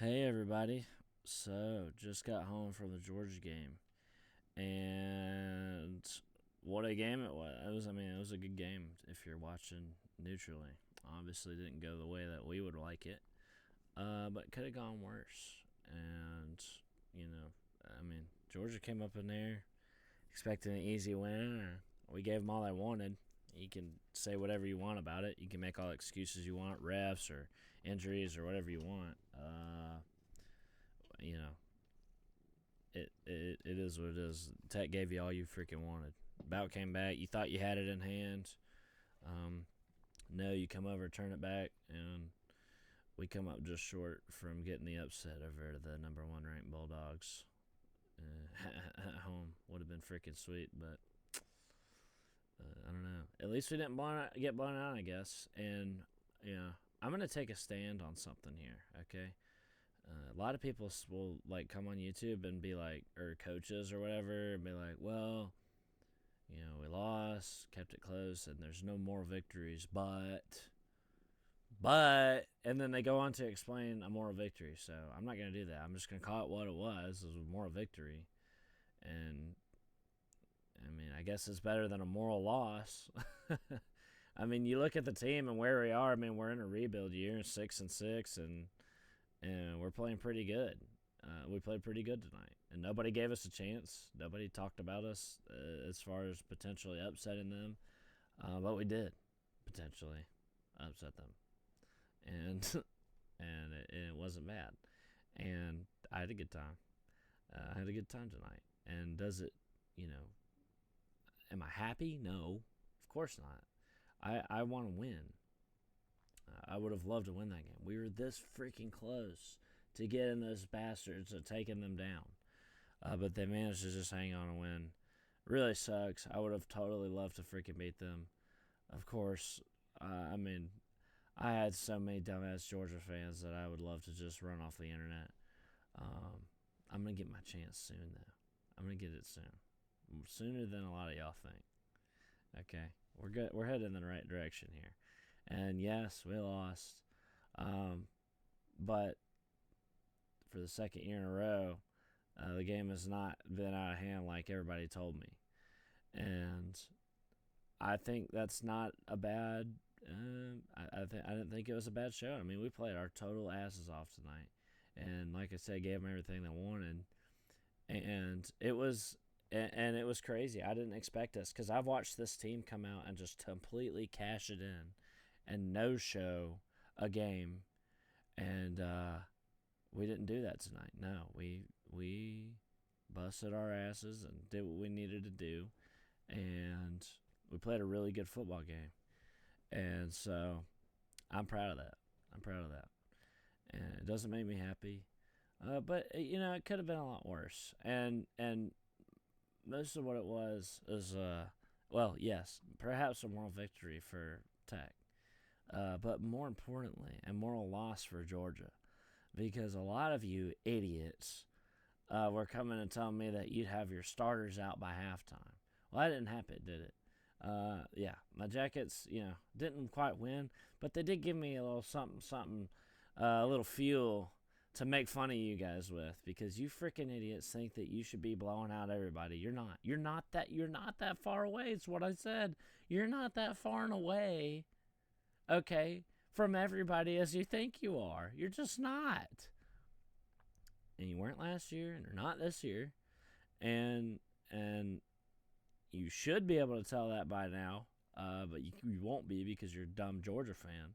Hey everybody. So, just got home from the Georgia game. And what a game it was. It was a good game if you're watching neutrally. Obviously didn't go the way that we would like it. But could have gone worse. And, you know, Georgia came up in there expecting an easy win. We gave them all they wanted. You can say whatever you want about it. You can make all the excuses you want, refs or injuries or whatever you want. You know, it is what it is. Tech gave you all you freaking wanted. Bout came back. You thought you had it in hand. Um, no, you come over, turn it back, and we come up just short from getting the upset over the number one ranked Bulldogs. At home would have been freaking sweet, but I don't know. At least we didn't get blown out, I guess. And I'm gonna take a stand on something here. Okay, a lot of people will like come on YouTube and be like, or coaches or whatever, and be like, well, we lost, kept it close, and there's no more victories, and then they go on to explain a moral victory. So I'm not gonna do that. I'm just gonna call it what it was. It was a moral victory, and I guess it's better than a moral loss. You look at the team and where we are. We're in a rebuild year, 6-6, and we're playing pretty good. We played pretty good tonight, and nobody gave us a chance. Nobody talked about us as far as potentially upsetting them, but we did potentially upset them, and it wasn't bad. And I had a good time. I had a good time tonight. And does it, am I happy? No, of course not. I want to win. I would have loved to win that game. We were this freaking close to getting those bastards to taking them down. But they managed to just hang on and win. Really sucks. I would have totally loved to freaking beat them. Of course, I had so many dumbass Georgia fans that I would love to just run off the internet. I'm going to get my chance soon, though. I'm going to get it soon. Sooner than a lot of y'all think. Okay? We're good. We're heading in the right direction here. And yes, we lost. But for the second year in a row, the game has not been out of hand like everybody told me. And I think that's not a bad. I didn't think it was a bad show. We played our total asses off tonight, and like I said, gave them everything they wanted, and it was crazy. I didn't expect us because I've watched this team come out and just completely cash it in, and no show a game, and we didn't do that tonight. No, we busted our asses and did what we needed to do, and we played a really good football game. And so I'm proud of that. And it doesn't make me happy. But it could have been a lot worse. And most of what it was is yes, perhaps a moral victory for Tech. But more importantly, a moral loss for Georgia. Because a lot of you idiots were coming and telling me that you'd have your starters out by halftime. Well, that didn't happen, did it? My Jackets, didn't quite win, but they did give me a little something, a little fuel to make fun of you guys with, because you freaking idiots think that you should be blowing out everybody. You're not. You're not that far away. It's what I said. You're not that far and away, okay, from everybody as you think you are. You're just not. And you weren't last year, and you're not this year. And you should be able to tell that by now, but you won't be because you're a dumb Georgia fan.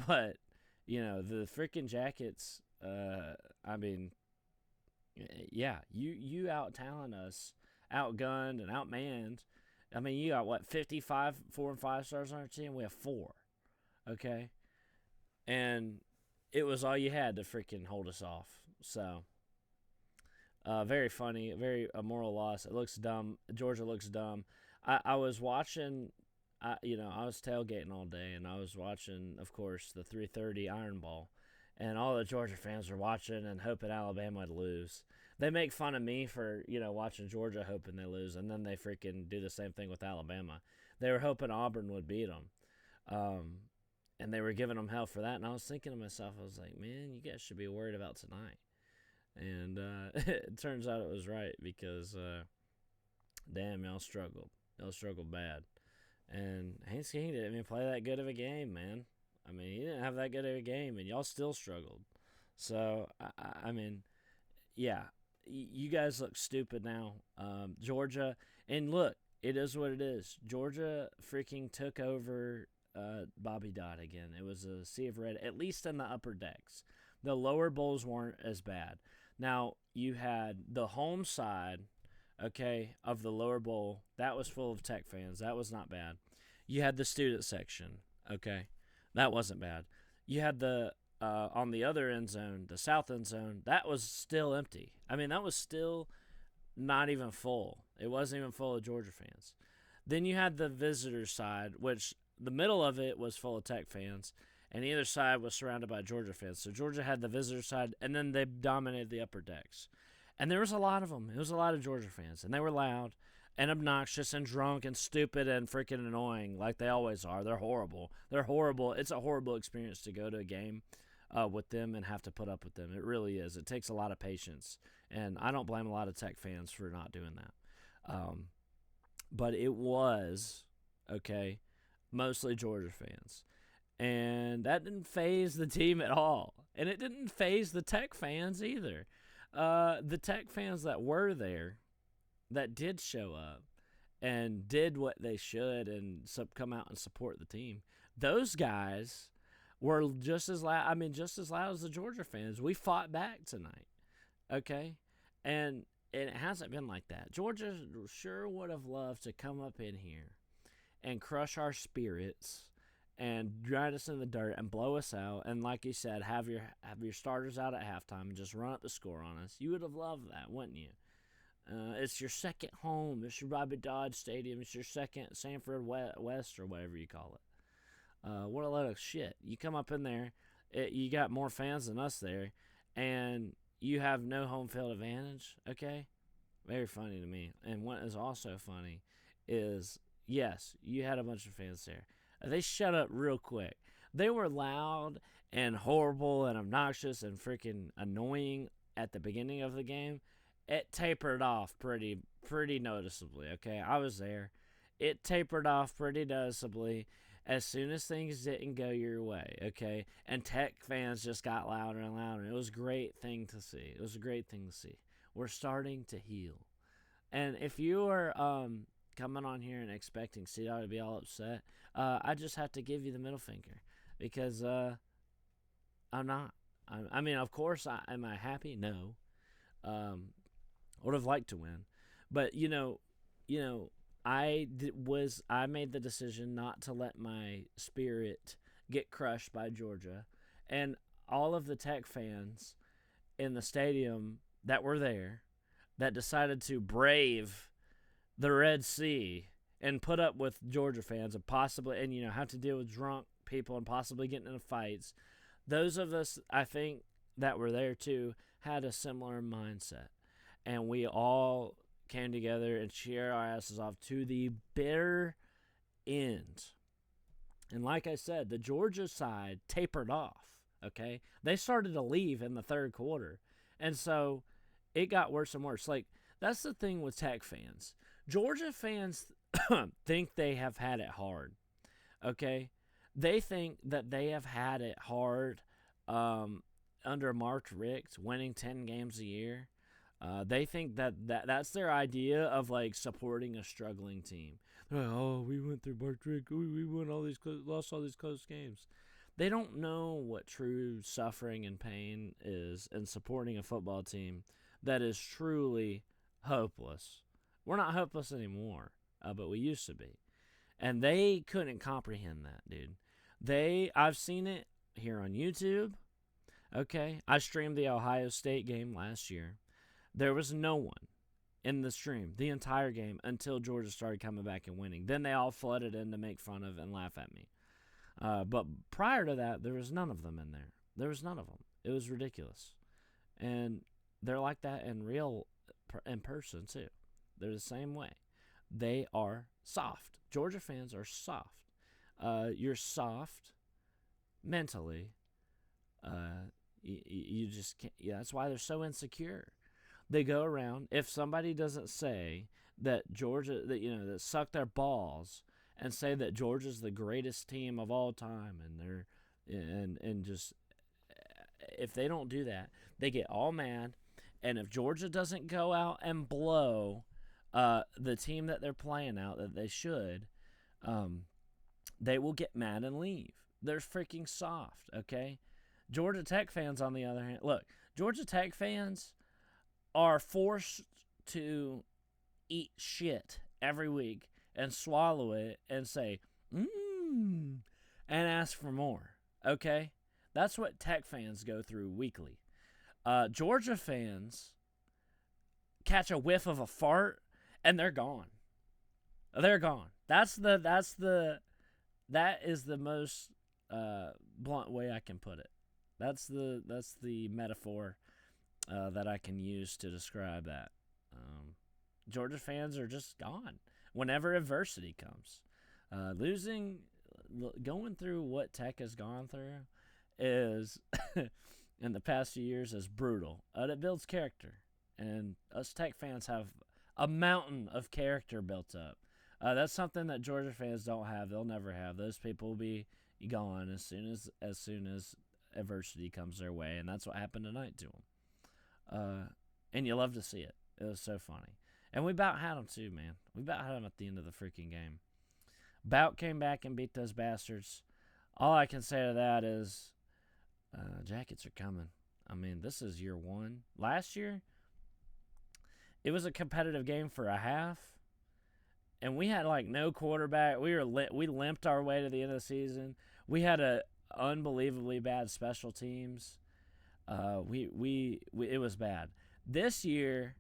But the freaking Jackets. You out talent us, outgunned and outmanned. You got what, 55 4 and 5 stars on our team? We have 4. Okay, and it was all you had to freaking hold us off. So. Very funny, very a moral loss. It looks dumb. Georgia looks dumb. I was watching, I was tailgating all day, and I was watching, of course, the 3:30 Iron Ball, and all the Georgia fans were watching and hoping Alabama would lose. They make fun of me for watching Georgia hoping they lose, and then they freaking do the same thing with Alabama. They were hoping Auburn would beat them, and they were giving them hell for that. And I was thinking to myself, I was like, man, you guys should be worried about tonight. And it turns out it was right because, damn, y'all struggled. Y'all struggled bad. And Haynes King didn't play that good of a game, man. I mean, he didn't have that good of a game, and y'all still struggled. So, I mean, yeah, you guys look stupid now. Georgia, and look, it is what it is. Georgia freaking took over Bobby Dodd again. It was a sea of red, at least in the upper decks. The lower bowls weren't as bad. Now, you had the home side, okay, of the lower bowl. That was full of Tech fans. That was not bad. You had the student section, okay. That wasn't bad. You had the on the other end zone, the south end zone, that was still empty. I mean, that was still not even full. It wasn't even full of Georgia fans. Then you had the visitor side, which the middle of it was full of Tech fans, and either side was surrounded by Georgia fans. So Georgia had the visitor side, and then they dominated the upper decks. And there was a lot of them. It was a lot of Georgia fans, and they were loud and obnoxious and drunk and stupid and freaking annoying like they always are. They're horrible. They're horrible. It's a horrible experience to go to a game with them and have to put up with them. It really is. It takes a lot of patience, and I don't blame a lot of Tech fans for not doing that. But it was, okay, mostly Georgia fans. And that didn't faze the team at all. And it didn't faze the Tech fans either. The Tech fans that were there, that did show up and did what they should and come out and support the team, those guys were just as loud. I mean, just as loud as the Georgia fans. We fought back tonight, okay? And it hasn't been like that. Georgia sure would have loved to come up in here and crush our spirits and drive us in the dirt and blow us out. And like you said, have your starters out at halftime and just run up the score on us. You would have loved that, wouldn't you? It's your second home. It's your Bobby Dodd Stadium. It's your second Sanford West or whatever you call it. What a load of shit. You come up in there, you got more fans than us there, and you have no home field advantage, okay? Very funny to me. And what is also funny is, yes, you had a bunch of fans there. They shut up real quick. They were loud and horrible and obnoxious and freaking annoying at the beginning of the game. It tapered off pretty noticeably, okay? I was there. It tapered off pretty noticeably as soon as things didn't go your way, okay? And Tech fans just got louder and louder. It was a great thing to see. It was a great thing to see. We're starting to heal. And if you are coming on here and expecting CDOT to be all upset, I just have to give you the middle finger because I'm not. I mean, of course, am I happy? No. I would have liked to win. But, I made the decision not to let my spirit get crushed by Georgia. And all of the Tech fans in the stadium that were there that decided to brave the Red Sea and put up with Georgia fans and have to deal with drunk people and possibly getting into fights. Those of us, I think, that were there too had a similar mindset. And we all came together and cheered our asses off to the bitter end. And like I said, the Georgia side tapered off, okay? They started to leave in the third quarter. And so it got worse and worse. Like, that's the thing with Tech fans. Georgia fans think they have had it hard, okay? They think that they have had it hard under Mark Richt, winning 10 games a year. They think that's their idea of, like, supporting a struggling team. They're like, oh, we went through Mark Richt. We won lost all these close games. They don't know what true suffering and pain is in supporting a football team that is truly hopeless. We're not hopeless anymore, but we used to be. And they couldn't comprehend that, dude. I've seen it here on YouTube. Okay, I streamed the Ohio State game last year. There was no one in the stream the entire game until Georgia started coming back and winning. Then they all flooded in to make fun of and laugh at me. But prior to that, there was none of them in there. There was none of them. It was ridiculous. And they're like that in person, too. They're the same way. They are soft. Georgia fans are soft. You're soft mentally. You just can't. Yeah, that's why they're so insecure. They go around. If somebody doesn't say that Georgia, that suck their balls and say that Georgia's the greatest team of all time, and they're and just if they don't do that, they get all mad. And if Georgia doesn't go out and blow the team that they're playing out that they should, um, they will get mad and leave. They're freaking soft, okay? Georgia Tech fans, on the other hand, look, Georgia Tech fans are forced to eat shit every week and swallow it and say, and ask for more, okay? That's what Tech fans go through weekly. Georgia fans catch a whiff of a fart and they're gone. They're gone. That is the most blunt way I can put it. That's the metaphor that I can use to describe that. Georgia fans are just gone whenever adversity comes. Going through what Tech has gone through is in the past few years is brutal. It builds character, and us Tech fans have a mountain of character built up. That's something that Georgia fans don't have. They'll never have. Those people will be gone as soon as adversity comes their way, and that's what happened tonight to them. And you love to see it. It was so funny. And we about had them too, man. We about had them at the end of the freaking game. Bout came back and beat those bastards. All I can say to that is Jackets are coming. I mean, this is year one. Last year, it was a competitive game for a half, and we had like no quarterback. We limped our way to the end of the season. We had a unbelievably bad special teams. It was bad. This year,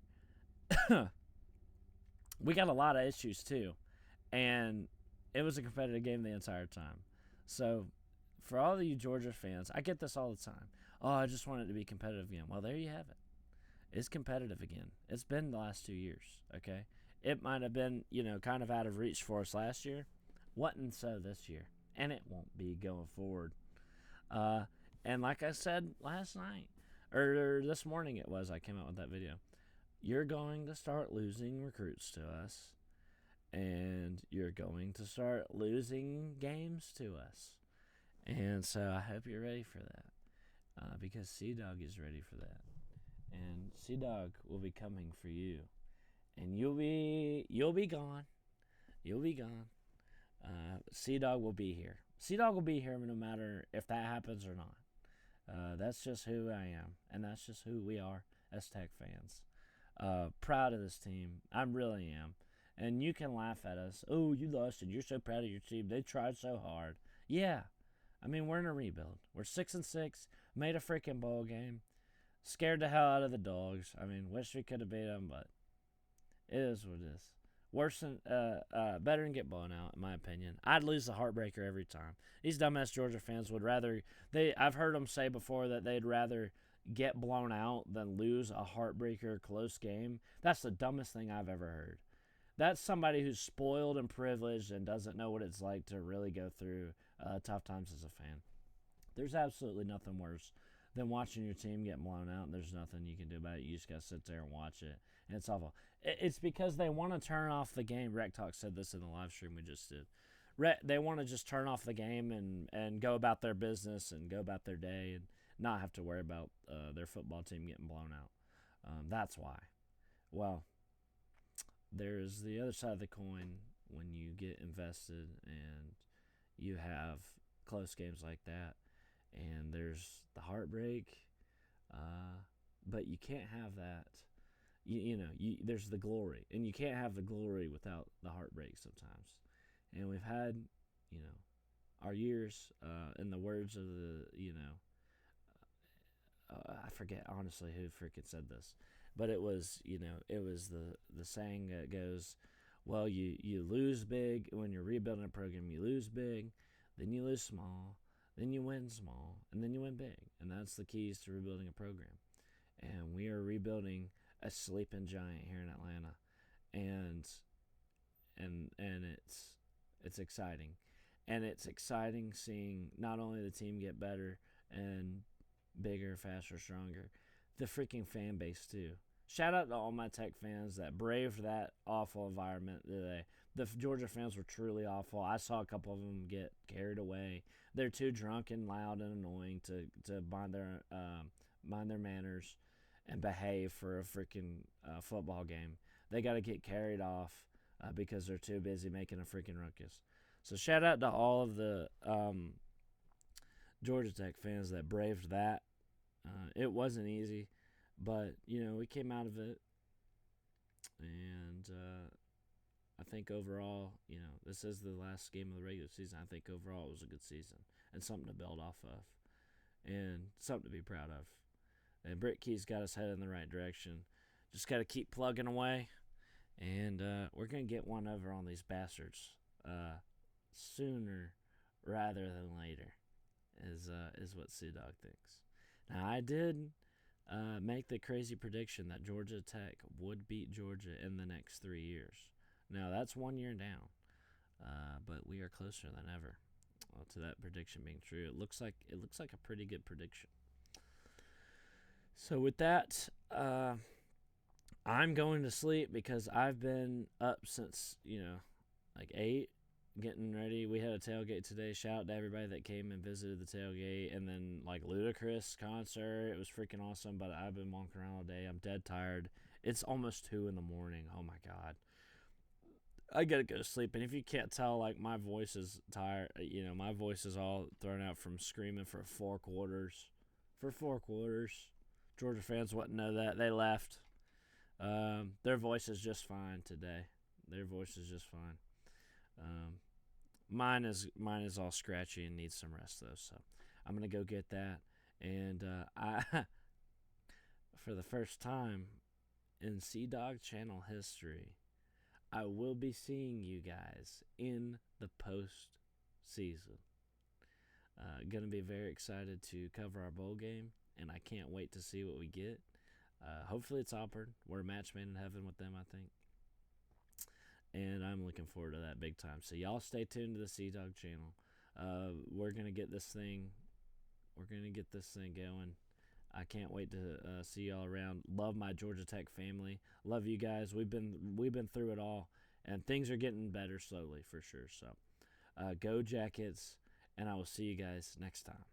we got a lot of issues too, and it was a competitive game the entire time. So, for all of you Georgia fans, I get this all the time. Oh, I just want it to be competitive again. Well, there you have it. It's competitive again. It's been the last 2 years, okay? It might have been, kind of out of reach for us last year. Wasn't so this year, and it won't be going forward. And like I said last night, or this morning it was, I came out with that video. You're going to start losing recruits to us, and you're going to start losing games to us. And so I hope you're ready for that, because C-Dog is ready for that. And C-Dog will be coming for you. And you'll be gone. You'll be gone. C-Dog will be here. C-Dog will be here no matter if that happens or not. That's just who I am, and that's just who we are as Tech fans. Proud of this team. I really am. And you can laugh at us. Oh, you lost, and you're so proud of your team. They tried so hard. Yeah. I mean, we're in a rebuild. We're 6-6, made a freaking bowl game, scared the hell out of the Dogs. I mean, wish we could have beat them, but it is what it is. Worse than, better than get blown out, in my opinion. I'd lose the heartbreaker every time. These dumbass Georgia fans would rather, I've heard them say before that they'd rather get blown out than lose a heartbreaker close game. That's the dumbest thing I've ever heard. That's somebody who's spoiled and privileged and doesn't know what it's like to really go through tough times as a fan. There's absolutely nothing worse than watching your team get blown out, and there's nothing you can do about it. You just got to sit there and watch it, and it's awful. It's because they want to turn off the game. Rec Talk said this in the live stream we just did. They want to just turn off the game and go about their business and go about their day and not have to worry about their football team getting blown out. That's why. Well, there's the other side of the coin when you get invested and you have close games like that, and there's the heartbreak, but you can't have that. There's the glory, and you can't have the glory without the heartbreak sometimes. And we've had, our years, in the words of I forget honestly who freaking said this, but it was the saying that goes, well, you lose big when you're rebuilding a program. You lose big, then you lose small, then you win small, and then you win big. And that's the keys to rebuilding a program. And we are rebuilding a sleeping giant here in Atlanta, and it's exciting. and it's exciting seeing not only the team get better and bigger, faster, stronger, the freaking fan base too. Shout out to all my Tech fans that braved that awful environment today. The Georgia fans were truly awful. I saw a couple of them get carried away. They're too drunk and loud and annoying to mind their manners and behave for a freaking football game. They got to get carried off because they're too busy making a freaking ruckus. So shout out to all of the Georgia Tech fans that braved that. It wasn't easy, but we came out of it, and I think overall, this is the last game of the regular season. I think overall it was a good season and something to build off of, and something to be proud of. And Britt Key's got us headed in the right direction. Just got to keep plugging away, and we're gonna get one over on these bastards sooner rather than later. Is what Sea Dog thinks. Now I did make the crazy prediction that Georgia Tech would beat Georgia in the next 3 years. Now that's 1 year down, but we are closer than ever to that prediction being true. It looks like a pretty good prediction. So with that, I'm going to sleep because I've been up since like 8, getting ready. We had a tailgate today. Shout out to everybody that came and visited the tailgate, and then like Ludacris concert. It was freaking awesome. But I've been walking around all day. I'm dead tired. It's almost 2 a.m. Oh my god. I gotta go to sleep, and if you can't tell, like my voice is tired. My voice is all thrown out from screaming for 4 quarters. For 4 quarters, Georgia fans wouldn't know that they left. Their voice is just fine today. Their voice is just fine. Mine is all scratchy and needs some rest though. So I'm gonna go get that, and I, for the first time in Sea Dog Channel history, I will be seeing you guys in the post season. Gonna be very excited to cover our bowl game, and I can't wait to see what we get. Hopefully it's Auburn. We're a match made in heaven with them, I think. And I'm looking forward to that big time. So y'all stay tuned to the Sea Dog channel. We're gonna get this thing. Going. I can't wait to see y'all around. Love my Georgia Tech family. Love you guys. We've been through it all, and things are getting better slowly for sure. So, go Jackets, and I will see you guys next time.